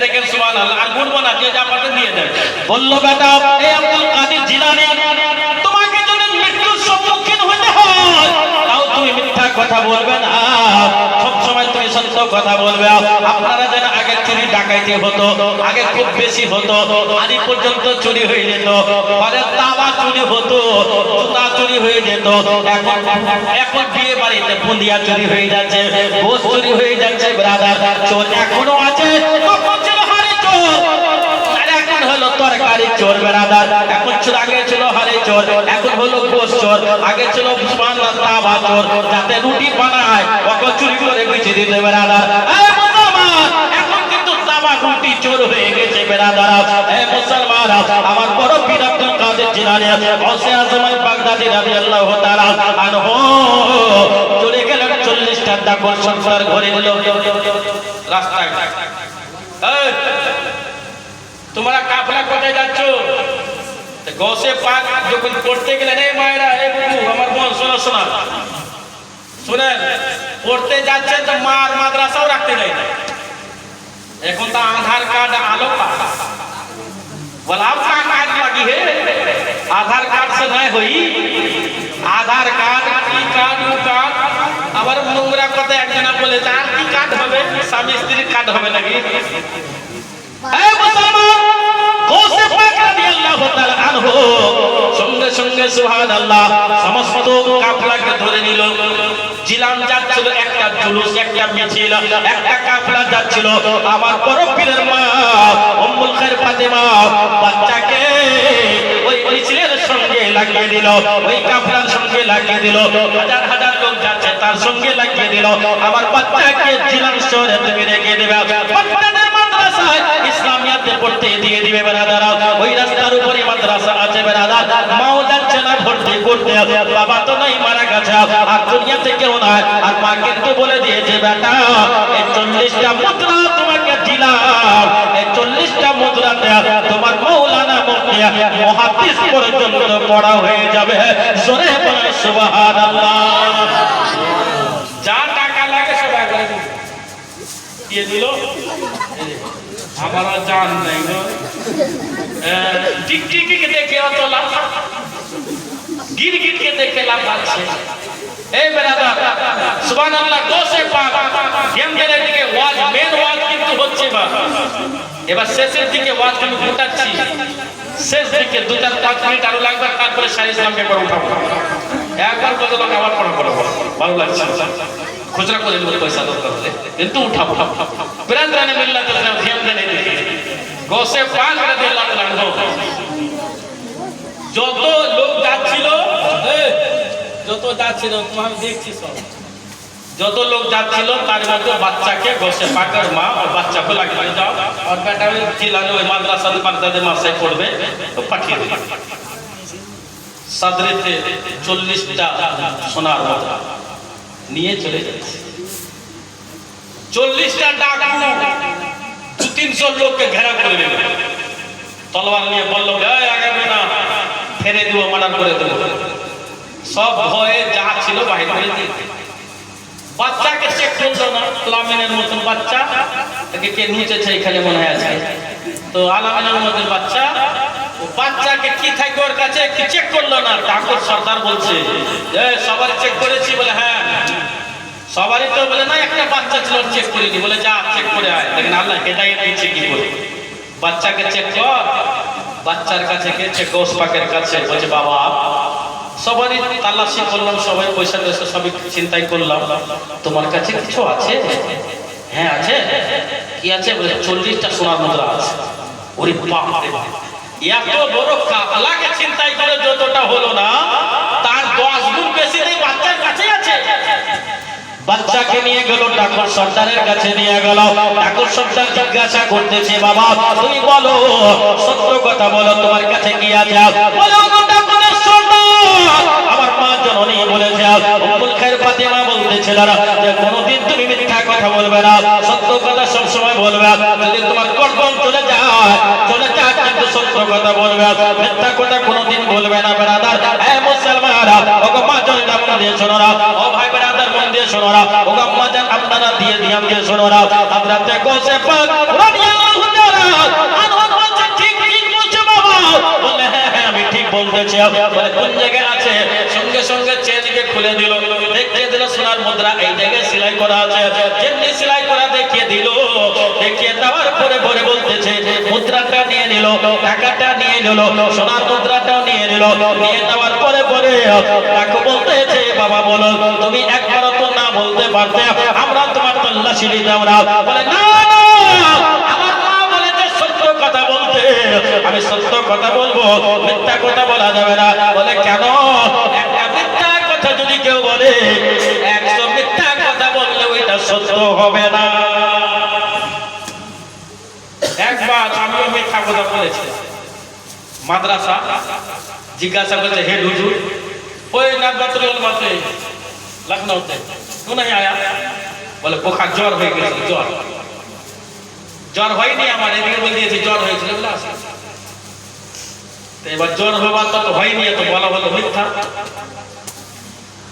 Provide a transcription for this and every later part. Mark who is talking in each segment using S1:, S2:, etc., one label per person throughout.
S1: দেখেন সুবহানাল্লাহ। আর বলবো না, যে যা পারে দিয়ে দেয়। বলল বেটা এই আব্দুল কাদের জিলানী, তোমাকে যদি মৃত্যুর সম্মুখীন হতে হয় তাও তুমি মিথ্যা কথা বলবে না, সব সময় তুমি সত্য কথা বলবে। আপনারা যেন আগে চুরি ডাকাইতি হতো, আগে খুব বেশি হতো, আদি পর্যন্ত চুরি হয়ে যেত, ঘরে তাওয়া চুরি হতো, জুতা চুরি হয়ে যেত। এখন বিয়ে বাড়িতে বুন্দিয়া চুরি হয়ে যাচ্ছে, গোশ চুরি হয়ে যাচ্ছে। ব্রাদার, চোর এখনো আছে, তখন ছিল হাড়ি চোর, আর এখন হলো তরকারি চোর। ব্রাদার, এখন ছিল, আগে ছিল হাড়ি চোর, এখন হলো গোশ চোর, আগে ছিল সুবহানাল্লাহ তাওয়া চোর, যাতে রুটি বানায় ওকে চুরি করে বেঁচে দিতে। ব্রাদার, এই মুসলমান, এখন কিন্তু তাওয়া রুটি চোর হয়ে গেছে। ব্রাদার, এই মুসলমান, আমার বড় পীর আব্দুল কাদের জিলানী গাউসে আজম বাগদাদী রাদিয়াল্লাহু তাআলা আনহু চলে গেলেন 40টা ডাকর সংসার ঘরে নিল রাস্তায়। এই তোমরা কাফলা কোথায় যাচ্ছ? গাউসে পাক যখন পড়তে গেলেন, এই মায়েরা, এই বাবু, আমার বোন, শোনো শোনা শুনেন, পড়তে যাচ্ছে তো মার মাদ্রাসাও রাখতে দেয় না। এখন তো আধার কার্ড আলো बोला आपका कार्ड लगी है, आधार कार्ड से नहीं हुई, आधार कार्ड की कार्ड कार्ड আবার নোংরা কথা একজনা বলে তার কি কার্ড হবে, স্বামী স্ত্রীর কার্ড হবে নাকি? এই মুসলমান, গাউসে পাক রাদিয়াল্লাহু তাআলা আনহু সঙ্গে সঙ্গে সুবহানাল্লাহ সমস্ত কাফলাকে ধরে নিল। জিলান যাচ্ছিল, একটা জুলুস, একটা মিছিল, একটা কাফলা যাচ্ছিল। আমার বড় পীরের মা উম্মুল খায়র ফাতেমা বাচ্চাকে ওই মিছিলের সঙ্গে লাগিয়ে দিল, ওই কাফলার সঙ্গে লাগিয়ে দিল। হাজার হাজার লোক যাচ্ছে, তার সঙ্গে লাগিয়ে দিল। আমার বাচ্চাকে জিলান শহরে তুমি রেখে দেবে, বাচ্চাদের মাদ্রাসায় ইসলামিয়াতে পড়তে দিয়ে দিবে। ব্রাদার, ওই রাস্তার উপরে মাদ্রাসা আছে। ব্রাদার, মাও যাচ্ছে না ভর্তি করতে, বাবা তো নাই, মারা গেছে, আর দুনিয়াতে কেউ নাই। আর মা কিন্তু বলে দিয়েছে, বেটা এই 40টা মুদ্রা তোমাকে দিলাম, এই 40টা মুদ্রাতে তোমার মাওলানা মুফতি মুহাদ্দিস পর্যন্ত পড়া হয়ে যাবে। জোরে বলে সুবহানাল্লাহ। যা টাকা লাগে সব একবারে দিয়ে দিল। আমারও জান নাই গো, টিকটিকিকে দেখে অত লাভ, গিরগিটকে দেখে লাভ আছে। এই ব্রাদার, সুবহানাল্লাহ, গাউসে পাক গেমদের দিকে ওয়াজ, মেন ওয়াজ কিন্তু হচ্ছে বা এবার শেষের দিকে ওয়াজ আমি ঘটাচ্ছি। শেষ দিকে 2-4-5 মিনিট আরো লাগবে, তারপরে শাহ ইসলামকে একবার উঠাবো। একবার কত লোক আবার পড়াবো, ভালো লাগছে, খুচরা করে নেব পয়সা দরকার হলে, কিন্তু উঠাবো। ব্রাদারানে মিল্লাত ধ্যান দেন এদিকে। গাউসে পাক রাদিয়াল্লাহু তাআলা যত লোক যাচ্ছিল, যত যাচ্ছিল তোমার দেখছি সব, যত লোক যাচ্ছিল তার মধ্যে বাচ্চাকে গাউসে পাকের মা আর বাচ্চাকে লাগিয়ে যাও, আর বেটা ওই জিলানী ওই মাদ্রাসাতে বাগদাদে মাসায় পড়বে, তো পাঠিয়ে দিল। সাদরিতে 40টা সোনার মুদ্রা নিয়ে চলে যাচ্ছে। 40টা ডাকু 200-300 লোককে ঘেরা করে নেবে, তলোয়ার নিয়ে বলল, আগাবে না, ফেরে দিব, মার্ডার করে দেব। সব ভয়ে যা ছিল বাহির করে দিয়ে বাচ্চাকে চেক করলো না। আলামিনের মতন বাচ্চা, তাকে কে নুচেছে এখানে মনে হয় আছে, তো আলামিনের মতন বাচ্চা, ও বাচ্চাকে কি থাকবে ওর কাছে কি চেক করলো না। ঠাকুর সর্দার বলছে, সবার চেক করেছি, বলে হ্যাঁ সবারই, তো বলে না একটা বাচ্চা ছিল চেক করিনি, বলে যা চেক করে আয়। দেখেন আল্লাহ হেদায়েত দিচ্ছে কি করে, বাচ্চাকে চেক কর। বাচ্চার কাছে গেছে গাউস পাকের কাছে, বলছে বাবা সবারই তালাশি করলাম, সবাই পয়সা টয়সা সবই চিন্তাই করলাম, তোমার কাছে কিছু আছে? হ্যাঁ আছে। কি আছে? বলে 40টা সোনার মুদ্রা আছে। ওরে বাপ রে বাপ, এত বড় কাফলাকে চিন্তাই করে যতটা হলো না, তার 10 গুণ বেশি এই বাচ্চার কাছে আছে। বাচ্চাকে নিয়ে গেল ঠাকুর সর্দারের কাছে, নিয়ে গেল। ঠাকুর সর্দার জিজ্ঞাসা করতেছে, বাবা তুমি বলো, সত্য কথা বলো, তোমার কাছে কি আছে? আমার মা জননী বলেছে, উম্মুল খায়র ফাতেমা বলতেছিল যে কোনদিন তুমি মিথ্যা কথা বলবে না, সত্য কথা সব সময় বলবে। যদি তোমার গর্দন চলে যায়, কিন্তু সত্য কথা বলবে, মিথ্যা কথা কোনদিন বলবে না। ব্রাদার, এ মুসলমানরা, ওগো মা জননী মন দিয়ে শোনো না, ও ভাই ব্রাদার মন দিয়ে শোনো না, ওগো আম্মা জান আপনারা দিয়ে দিয়ে শোনো না। হযরত গাউসে পাক রাদিয়াল্লাহু বলতেছে বলে কোন জায়গায় আছে সঙ্গে সঙ্গে চেনকে খুলে দিল দেখিয়ে দিল সোনার মুদ্রা এই জায়গায় সেলাই করা আছে যেমনি সেলাই করা দেখিয়ে দিল দেখিয়ে দেওয়ার পরে পরে বলতেছে মুদ্রাটা নিয়ে নিল টাকাটা নিয়ে নিল সোনার মুদ্রাটাও নিয়ে নিল নিয়ে নেওয়ার পরে পরে তাকে বলতেছে বাবা বলো তুমি একবারও তো না বলতে পারতে আমরা তোমার তল্লাশি নিতাম না বলে না আমার মা বলেছে সত্য কথা বলতে আমি সত্য কথা বলবো মিথ্যা কথা বলা যাবে না বলে কেন একটা মিথ্যা কথা যদি কেউ বলে 100 মিথ্যা কথা বললে ওইটা সত্য হবে না একবার আমিও মিথ্যা কথা বলেছি মাদ্রাসা জিজ্ঞাসা করছে হেড হুজুর ওই নাদবাতুল মাতে লখনউতে क्यों नहीं आया বলে বুখার জ্বর হয়ে গেছে জ্বর হয়নি আমার এদিকে বলে দিয়েছে জ্বর হয়েছিল বলে আসে তো এবার জ্বর হবার তো হয়নি তো বলা হলো মিথ্যা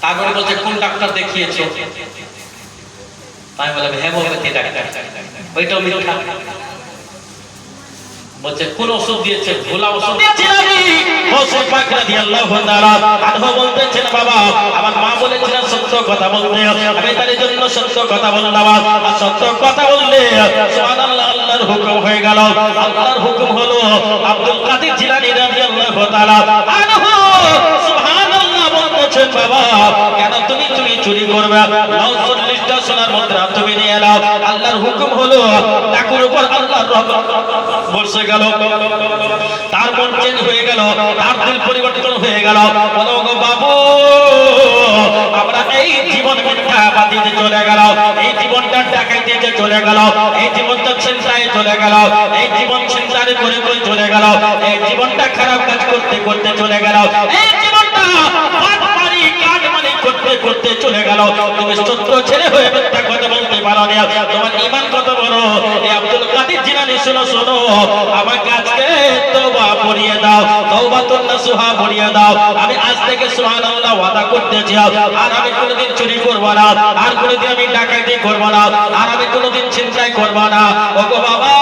S1: তারপরে বলছে কোন ডাক্তার দেখিয়েছো তাই বলে হেমোপ্যাথি ডাক্তার ওইটাও মিথ্যা বলছে কোন ওষুধ দিয়েছে ভোলা ওষুধ দিয়েছে আমি ওষুধ পাক রাদিয়াল্লাহু তাআলা আনহু বলতেছেন বাবা আমার মা বলেছিলেন সত্য কথা বলতে আমি তার জন্য সত্য কথা বললাম আর সত্য কথা বললে সুবহানাল্লাহ আল্লাহর হুকুম হয়ে গেল আল্লাহর হুকুম হলো আব্দুল কাদের জিলানী রাদিয়াল্লাহু তাআলা আনহু সুবহানাল্লাহ বলতেছেন বাবা কেন তুমি চুরি করবে নাও 40টা সোনার মুদ্রা তুমি নিয়ে নাও আল্লাহর হুকুম হলো টাকুর উপর আল্লাহর রহমত বর্ষে গেল তার মন চেঞ্জ হয়ে গেল তার দিল পরিবর্তন হয়ে গেল বলো গো বাবু আমরা এই জীবন মিথ্যাবাদীতে চলে গেল এই জীবনটা ডাকাইতে চলে গেল এই জীবনটা ছিনতাইয়ে চলে গেল এই জীবন ছিনতাই করে করে চলে গেল এই জীবনটা খারাপ কাজ করতে করতে চলে গেল এই জীবনটা বাটপারি কাটমানি করতে করতে চলে গেল তুমি সত্য ছেলে হয়ে মিথ্যা কথা বলতে পারো না তোমার ঈমান কত বড় এই আব্দুল কাদের জিলানী শোনো আমাকে আজকে তওবা পড়িয়ে দাও তওবাতুন নাসুহা পড়িয়ে দাও আমি আজ থেকে সুবহানাল্লাহ ওয়াদা করতেছি আর আমি কোনোদিন চুরি করব না আর কোনোদিন আমি ডাকাতি করব না আর আমি কোনোদিন ছিনতাই করব না ওগো বাবা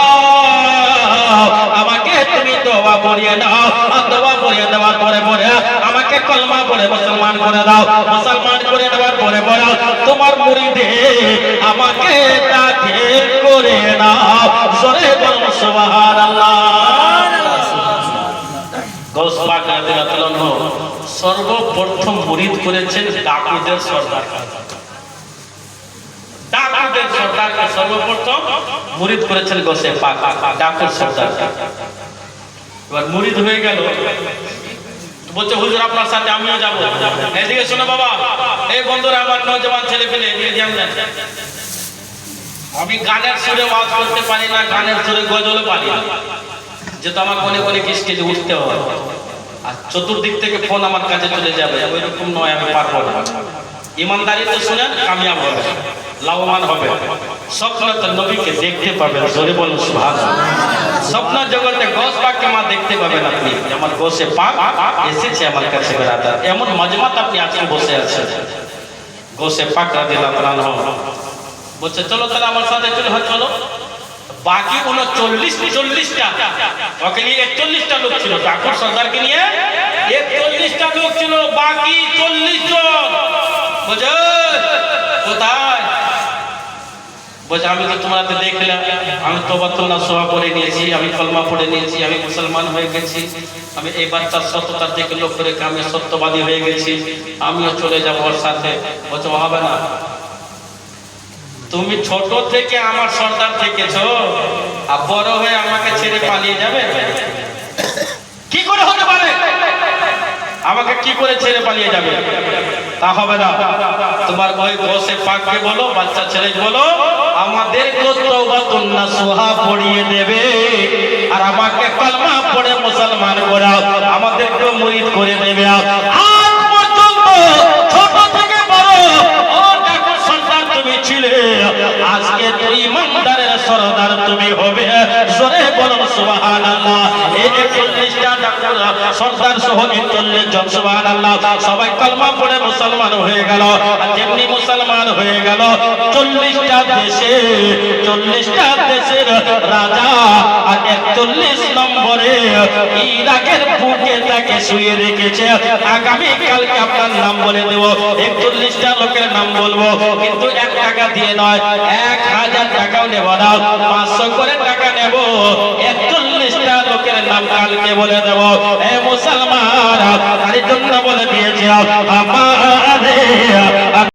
S1: আমাকে তুমি তওবা পড়িয়ে দাও আর তওবা পড়িয়ে দেওয়ার পরে পরে আমাকে কলমা পড়ে মুসলমান করে দাও মুসলমান করে দেওয়ার পরে পরে তোমার মুরিদে আমাকে দাখিল করে নাও জোরে বলো সুবহানাল্লাহ গৌস পাক রাদিয়াল্লাহু আনহু সর্বপ্রথম মুরিদ করেছেন ডাকুদের সরদার ডাকুদের সরদারকে সর্বপ্রথম মুরিদ করেছেন গৌসে পাক ডাকুর সরদার এবার মুরিদ হয়ে গেল বলছে হুজুর আপনার সাথে আমিও যাব এদিকে শোনো বাবা এই বন্ধুরা আমার নওজওয়ান ছেলে পেলে মিউজিয়াম যান আমি গানের সুরে ওয়াজ করতে পারি না গানের সুরে গজলও পারি না যেহেতু আমার মনে মনে স্টেজে উঠতে হবে আর চতুর্দিক থেকে ফোন আমার কাছে চলে যাবে ওইরকম নয় আমি পারবো না ইমানদারিতে শুনেন কামিয়াব হবে লাভবান হবে স্বপ্নতে নবীকে দেখতে পাবেন জোরে বলুন সুবহানাল্লাহ স্বপ্ন জগতে গৌস পাককে মা দেখতে পাবেন আপনি আমার গৌসে পাক এসেছে আমার কাছে বেরাদার এমন মজমাত আপনি আজকে বসে আছেন গৌসে পাক রাদিয়াল্লাহু আনহু বলছে চলো তাহলে আমার সাথে চলো বাকি 40টা ওকে নিয়ে 41টা লোক ছিল ঠাকুর সরদারকে নিয়ে 41টা লোক ছিল বাকি 40 জন বুঝো কোথায় বলছে আমি তো তোমাকে দেখলাম আমি তওবাতুন নাসুহা পড়ে নিয়েছি আমি কলমা পড়ে নিয়েছি আমি মুসলমান হয়ে গেছি আমি এই বাচ্চার সত্যতা থেকে লক্ষ্য রেখে আমি সত্যবাদী হয়ে গেছি আমিও চলে যাবো ওর সাথে বলছে হবে না তুমি ছোট থেকে আমার সর্দার থেকেছো আর বড় হয়ে আমাকে ছেড়ে পালিয়ে যাবে কি করে হতে পারে আমাকে কি করে ছেড়ে পালিয়ে যাবে তা হবে না তোমার ওই গৌসে পাককে বলো বাচ্চা ছেলে বলো আমাদের তওবাতুন নাসুহা পড়িয়ে দেবে আর আমাকে কলমা পড়ে মুসলমান করাও আমাদেরকে মুরিদ করে দেবে আজ পর্যন্ত ছোট থেকে বড় ও ডাকুর সন্তান তুমি ছিলে আজকে তুই ইমানদারের সরদার তুমি হবে জোরে বলুন সুবহানাল্লাহ এই 41টা ডাকুর সরদার সহ 41 জন সুবহানাল্লাহ সবাই কলমা পড়ে মুসলমান হয়ে গেল আর যেমনি মুসলমান হয়ে গেল 40টা দেশে 40টা দেশের রাজা আর 41 নম্বরে ইরাকের বুকে তাকে শুয়ে রেখেছে। আগামী কালকে আপনার নাম বলে দেব, 41টা লোকের নাম বলবো, কিন্তু 1 টাকা দিয়ে নয়, 1000 টাকাও নেব না, 500 করে টাকা নেব। 41টা লোকের নাম কালকে বলে দেব। এ মুসলমান, তার জন্য বলে দিয়েছে আমারে